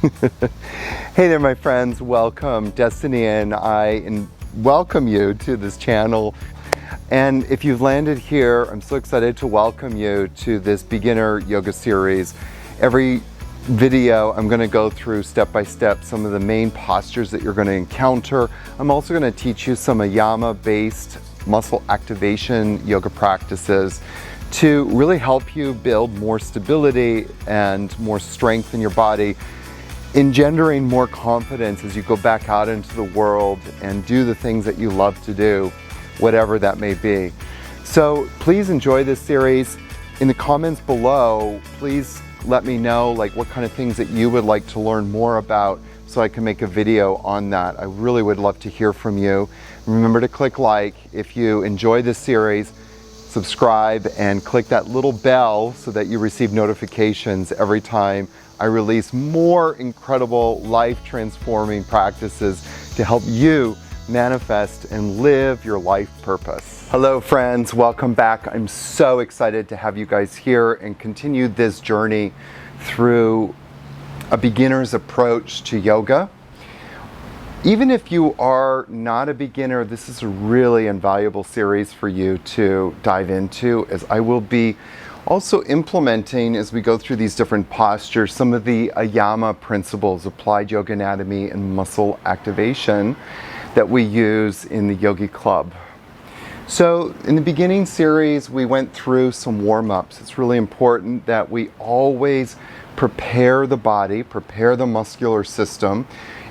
Hey there, my friends. Welcome. Destiny and I welcome you to this channel. And if you've landed here, I'm so excited to welcome you to this beginner yoga series. Every video, I'm going to go through step by step some of the main postures that you're going to encounter. I'm also going to teach you some AYAMA-based muscle activation yoga practices to really help you build more stability and more strength in your body, engendering more confidence as you go back out into the world and do the things that you love to do, whatever that may be. So please enjoy this series. In the comments below, please let me know what kind of things that you would like to learn more about so I can make a video on that. I really would love to hear from you. Remember to click like if you enjoy this series, subscribe, and click that little bell so that you receive notifications every time I release more incredible life-transforming practices to help you manifest and live your life purpose. Hello friends, welcome back. I'm so excited to have you guys here and continue this journey through a beginner's approach to yoga. Even if you are not a beginner, this is a really invaluable series for you to dive into, as I will be also implementing, as we go through these different postures, some of the AYAMA principles, applied yoga anatomy and muscle activation, that we use in the Yogi Club. So in the beginning series, we went through some warm-ups. It's really important that we always prepare the body, prepare the muscular system,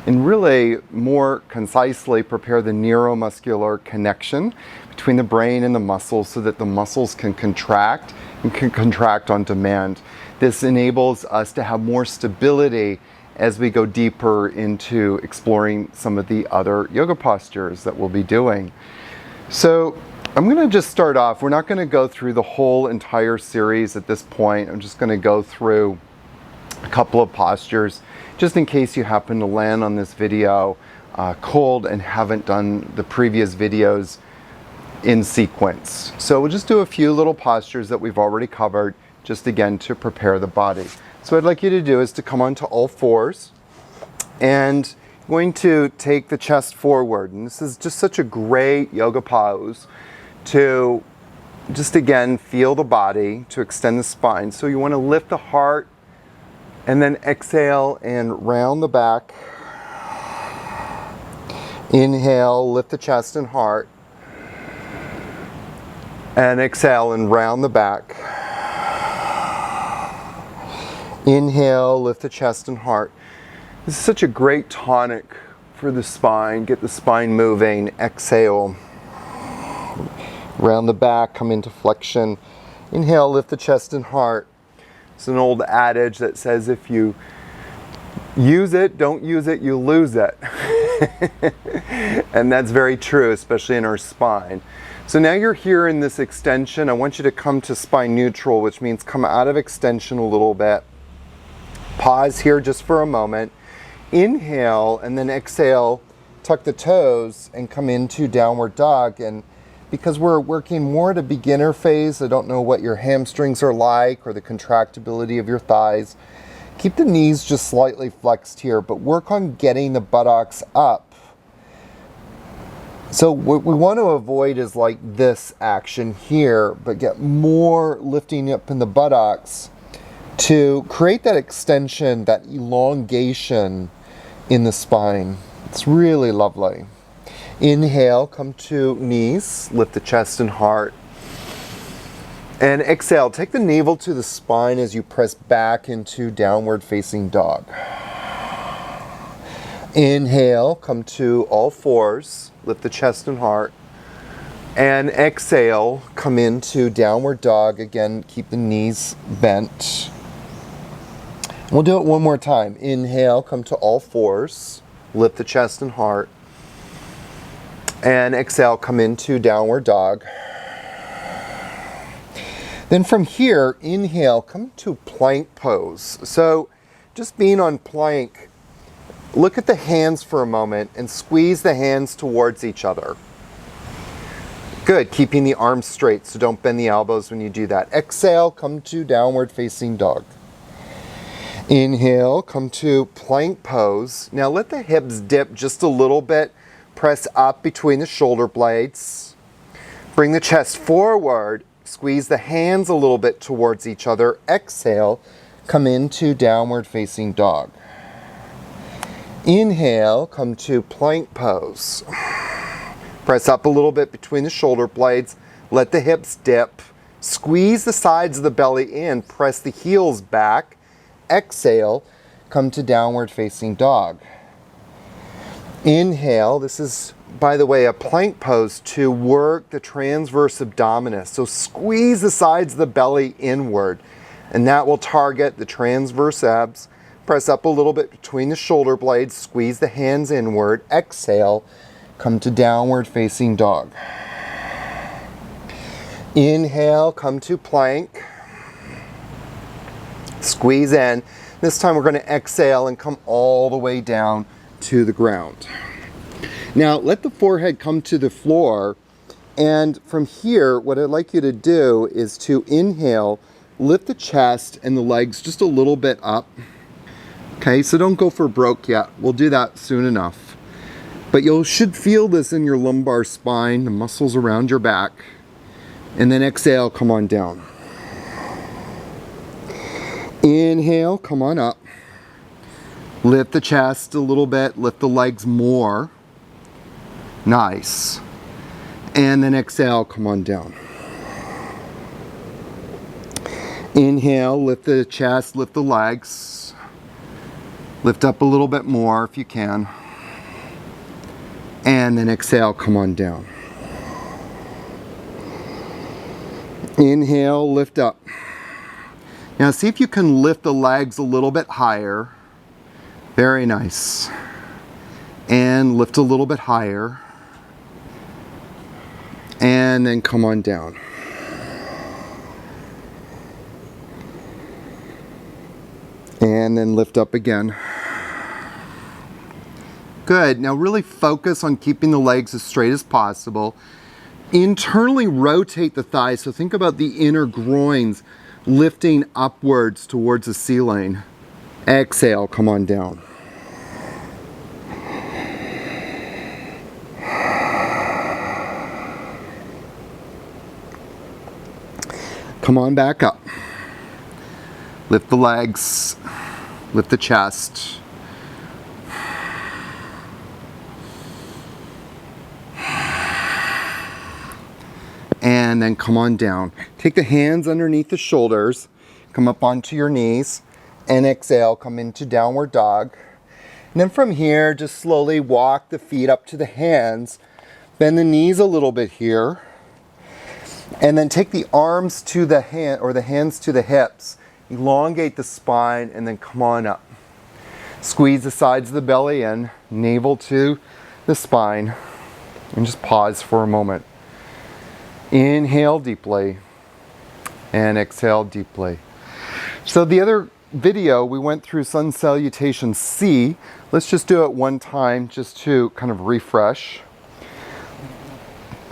and really more concisely prepare the neuromuscular connection between the brain and the muscles so that the muscles can contract and can contract on demand. This enables us to have more stability as we go deeper into exploring some of the other yoga postures that we'll be doing. So I'm going to just start off. We're not going to go through the whole entire series at this point. I'm just going to go through a couple of postures just in case you happen to land on this video cold and haven't done the previous videos in sequence. So we'll just do a few little postures that we've already covered, just again to prepare the body. So what I'd like you to do is to come onto all fours and I'm going to take the chest forward. And this is just such a great yoga pose to just again feel the body, to extend the spine. So you want to lift the heart and then exhale and round the back. Inhale, lift the chest and heart. And exhale and round the back. Inhale, lift the chest and heart. This is such a great tonic for the spine. Get the spine moving. Exhale. Round the back, come into flexion. Inhale, lift the chest and heart. It's an old adage that says if you use it, don't use it, you lose it. And that's very true, especially in our spine. So now you're here in this extension. I want you to come to spine neutral, which means come out of extension a little bit. Pause here just for a moment. Inhale and then exhale, tuck the toes and come into downward dog. And because we're working more at a beginner phase, I don't know what your hamstrings are like or the contractibility of your thighs. Keep the knees just slightly flexed here, but work on getting the buttocks up. So what we want to avoid is like this action here, but get more lifting up in the buttocks to create that extension, that elongation in the spine. It's really lovely. Inhale, come to knees, lift the chest and heart. And exhale, take the navel to the spine as you press back into downward facing dog. Inhale, come to all fours, lift the chest and heart. And exhale, come into downward dog. Again, keep the knees bent. We'll do it one more time. Inhale, come to all fours, lift the chest and heart. And exhale, come into downward dog. Then from here, inhale, come to plank pose. So just being on plank, look at the hands for a moment and squeeze the hands towards each other. Good, keeping the arms straight, so don't bend the elbows when you do that. Exhale, come to downward facing dog. Inhale, come to plank pose. Now let the hips dip just a little bit. Press up between the shoulder blades. Bring the chest forward. Squeeze the hands a little bit towards each other. Exhale, come into downward facing dog. Inhale, come to plank pose. Press up a little bit between the shoulder blades. Let the hips dip. Squeeze the sides of the belly in. Press the heels back. Exhale, come to downward facing dog. Inhale, this is, by the way, a plank pose to work the transverse abdominis. So squeeze the sides of the belly inward, and that will target the transverse abs. Press up a little bit between the shoulder blades, squeeze the hands inward. Exhale, come to downward facing dog. Inhale, come to plank. Squeeze in. This time we're going to exhale and come all the way down to the ground. Now let the forehead come to the floor, and from here what I'd like you to do is to inhale, lift the chest and the legs just a little bit up. Okay, so don't go for broke yet. We'll do that soon enough. But you should feel this in your lumbar spine, the muscles around your back. And then exhale, come on down. Inhale, come on up. Lift the chest a little bit, lift the legs more. Nice. And then exhale, come on down. Inhale, lift the chest, lift the legs. Lift up a little bit more if you can. And then exhale, come on down. Inhale, lift up. Now see if you can lift the legs a little bit higher. Very nice. And lift a little bit higher. And then come on down. And then lift up again. Good. Now really focus on keeping the legs as straight as possible. Internally rotate the thighs. So think about the inner groins lifting upwards towards the ceiling. Exhale, come on down. Come on back up. Lift the legs, lift the chest. And then come on down. Take the hands underneath the shoulders, come up onto your knees, and exhale, come into downward dog. And then from here, just slowly walk the feet up to the hands, bend the knees a little bit here, and then take the arms to the hand, or the hands to the hips, elongate the spine, and then come on up. Squeeze the sides of the belly in, navel to the spine, and just pause for a moment. Inhale deeply and exhale deeply. So the other video we went through sun salutation C. Let's just do it one time just to kind of refresh.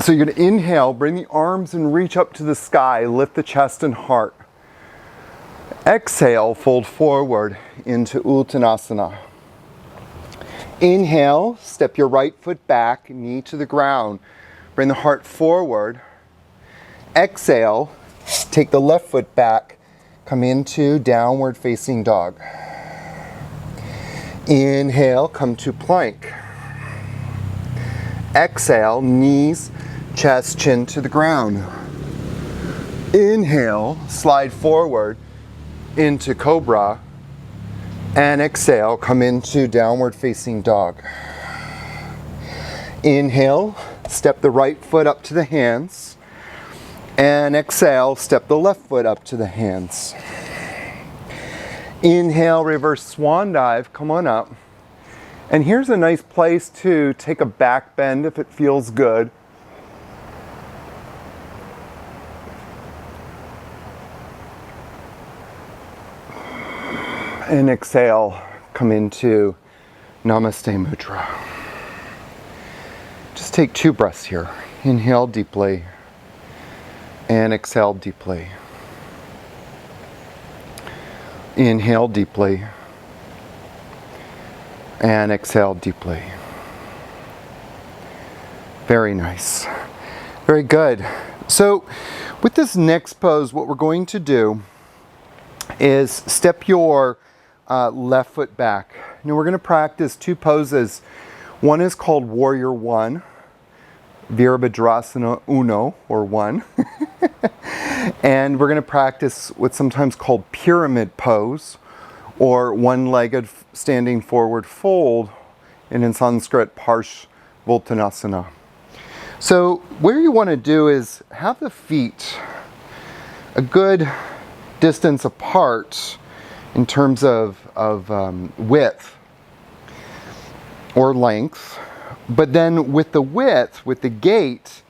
So you're going to inhale, bring the arms and reach up to the sky, lift the chest and heart. Exhale, fold forward into Uttanasana. Inhale, step your right foot back, knee to the ground. Bring the heart forward. Exhale, take the left foot back, come into downward facing dog. Inhale, come to plank. Exhale, knees, chest, chin to the ground. Inhale, slide forward into cobra. And exhale, come into downward facing dog. Inhale, step the right foot up to the hands. And exhale, step the left foot up to the hands. Inhale, reverse swan dive, come on up. And here's a nice place to take a back bend if it feels good. And exhale, come into Namaste Mudra. Just take 2 breaths here. Inhale deeply. And exhale deeply. Inhale deeply. And exhale deeply. Very nice. Very good. So with this next pose, what we're going to do is step your left foot back. Now we're going to practice two poses. One is called Warrior One, Virabhadrasana Uno, or one. And we're going to practice what's sometimes called pyramid pose, or one-legged standing forward fold, and in Sanskrit, Parshvottanasana. So where you want to do is have the feet a good distance apart in terms of width or length, but then with the width, with the gait,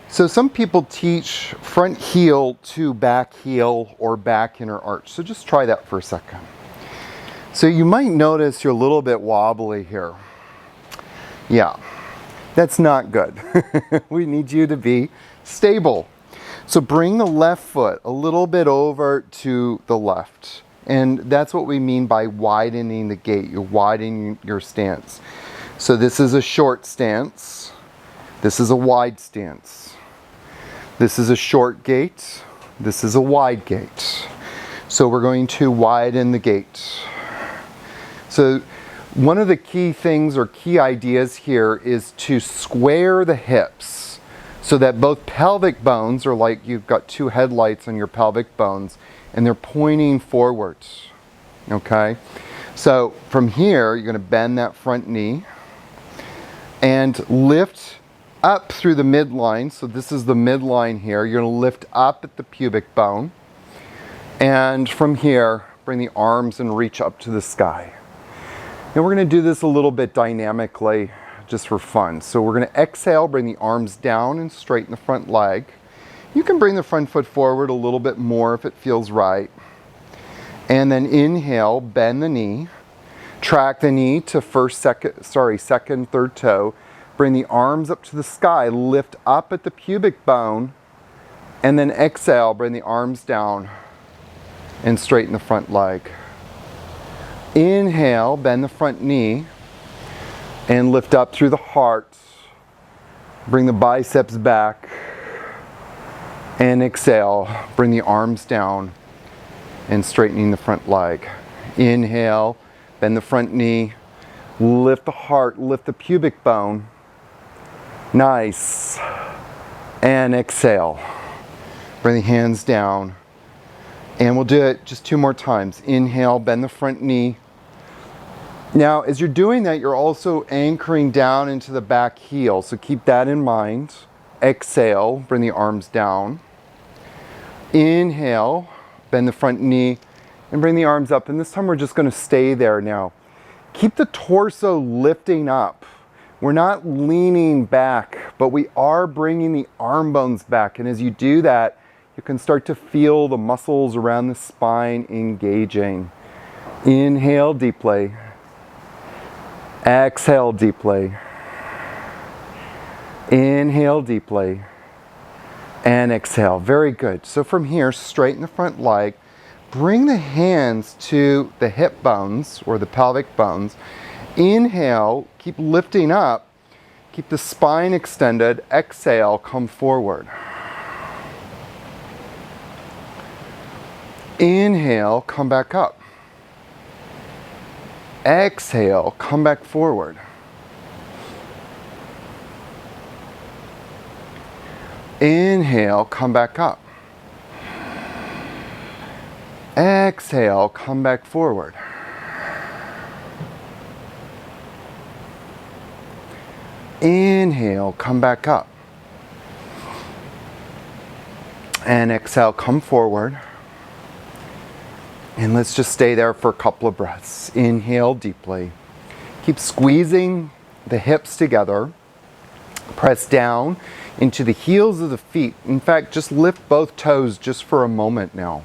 so some people teach front heel to back heel or back inner arch. So just try that for a second. So you might notice you're a little bit wobbly here. Yeah, that's not good. We need you to be stable. So bring the left foot a little bit over to the left. And that's what we mean by widening the gait. You're widening your stance. So this is a short stance. This is a wide stance. This is a short gait. This is a wide gait. So we're going to widen the gait. So one of the key things or key ideas here is to square the hips so that both pelvic bones are like you've got two headlights on your pelvic bones and they're pointing forwards. Okay? So from here, you're going to bend that front knee and lift up through the midline. So this is the midline here. You're going to lift up at the pubic bone. And from here, bring the arms and reach up to the sky. And we're going to do this a little bit dynamically just for fun. So we're going to exhale, bring the arms down and straighten the front leg. You can bring the front foot forward a little bit more if it feels right. And then inhale, bend the knee. Track the knee to second, third toe. Bring the arms up to the sky, lift up at the pubic bone, and then exhale, bring the arms down and straighten the front leg. Inhale, bend the front knee and lift up through the heart. Bring the biceps back and exhale, bring the arms down and straightening the front leg. Inhale, bend the front knee, lift the heart, lift the pubic bone. Nice. And exhale. Bring the hands down. And we'll do it just two more times. Inhale, bend the front knee. Now, as you're doing that, you're also anchoring down into the back heel. So keep that in mind. Exhale, bring the arms down. Inhale, bend the front knee and bring the arms up. And this time we're just going to stay there now. Keep the torso lifting up. We're not leaning back, but we are bringing the arm bones back. And as you do that, you can start to feel the muscles around the spine engaging. Inhale deeply. Exhale deeply. Inhale deeply. And exhale. Very good. So from here, straighten the front leg. Bring the hands to the hip bones or the pelvic bones. Inhale, keep lifting up. Keep the spine extended. Exhale, come forward. Inhale, come back up. Exhale, come back forward. Inhale, come back up. Exhale, come back forward. Inhale, come back up. And exhale, come forward. And let's just stay there for a couple of breaths. Inhale deeply. Keep squeezing the hips together. Press down into the heels of the feet. In fact, just lift both toes just for a moment now.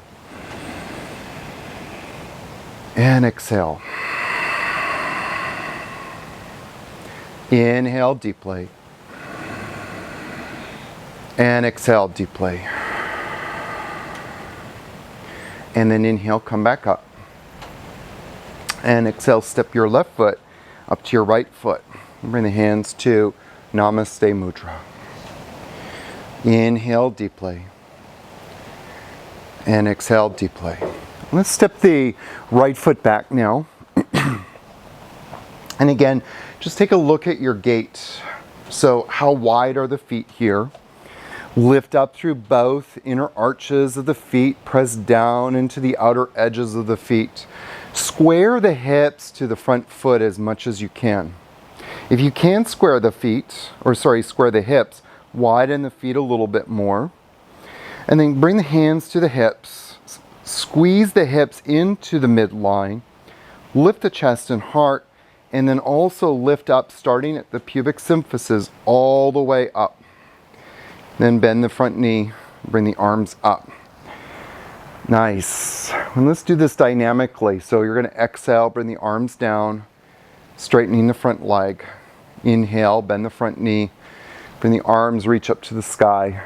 And exhale. Inhale deeply. And exhale deeply. And then inhale, come back up. And exhale, step your left foot up to your right foot. Bring the hands to Namaste Mudra. Inhale deeply. And exhale deeply. Let's step the right foot back now. And again, just take a look at your gait. So how wide are the feet here? Lift up through both inner arches of the feet. Press down into the outer edges of the feet. Square the hips to the front foot as much as you can. If you can square the hips, widen the feet a little bit more. And then bring the hands to the hips. Squeeze the hips into the midline. Lift the chest and heart. And then also lift up, starting at the pubic symphysis, all the way up. Then bend the front knee, bring the arms up. Nice. And let's do this dynamically. So you're going to exhale, bring the arms down, straightening the front leg. Inhale, bend the front knee, bring the arms, reach up to the sky.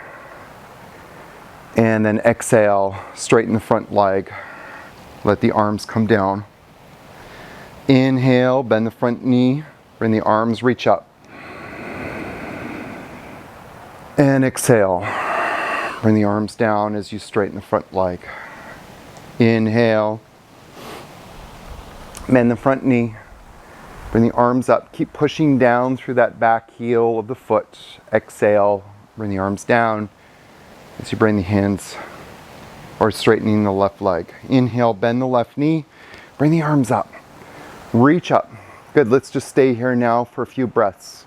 And then exhale, straighten the front leg, let the arms come down. Inhale, bend the front knee, bring the arms, reach up. And exhale, bring the arms down as you straighten the front leg. Inhale, bend the front knee, bring the arms up. Keep pushing down through that back heel of the foot. Exhale, bring the arms down as you bring the hands, or straightening the left leg. Inhale, bend the left knee, bring the arms up. Reach up. Good, let's just stay here now for a few breaths.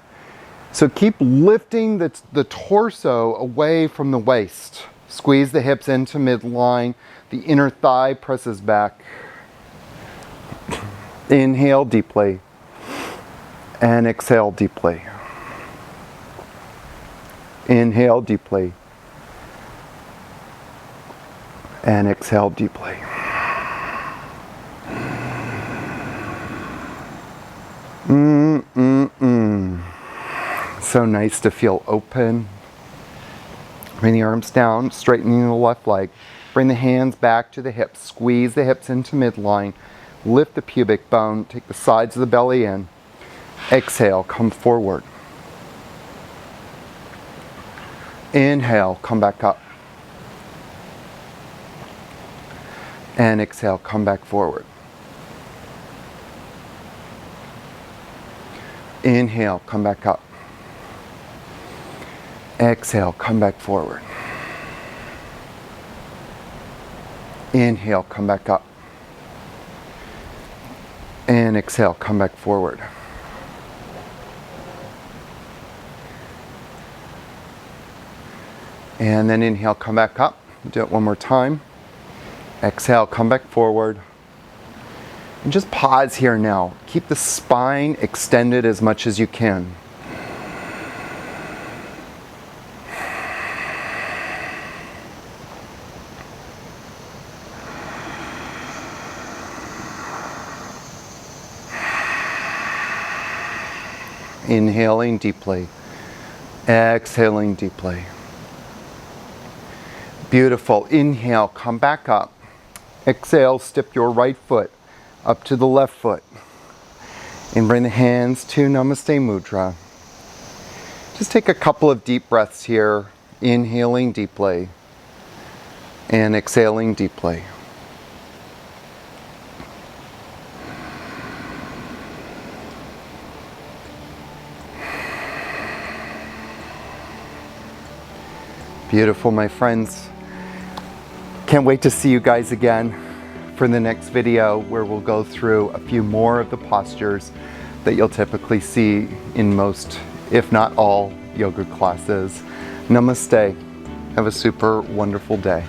So keep lifting the torso away from the waist. Squeeze the hips into midline. The inner thigh presses back. Inhale deeply. And exhale deeply. Inhale deeply. And exhale deeply. So nice to feel open. Bring the arms down, straightening the left leg. Bring the hands back to the hips. Squeeze the hips into midline. Lift the pubic bone. Take the sides of the belly in. Exhale, come forward. Inhale, come back up. And exhale, come back forward. Inhale, come back up. Exhale, come back forward. Inhale, come back up. And exhale, come back forward. And then inhale, come back up. Do it one more time. Exhale, come back forward. And just pause here now. Keep the spine extended as much as you can. Inhaling deeply, exhaling deeply. Beautiful. Inhale, come back up. Exhale, step your right foot up to the left foot. And bring the hands to Namaste Mudra. Just take a couple of deep breaths here, inhaling deeply and exhaling deeply. Beautiful, my friends. Can't wait to see you guys again for the next video, where we'll go through a few more of the postures that you'll typically see in most, if not all, yoga classes. Namaste. Have a super wonderful day.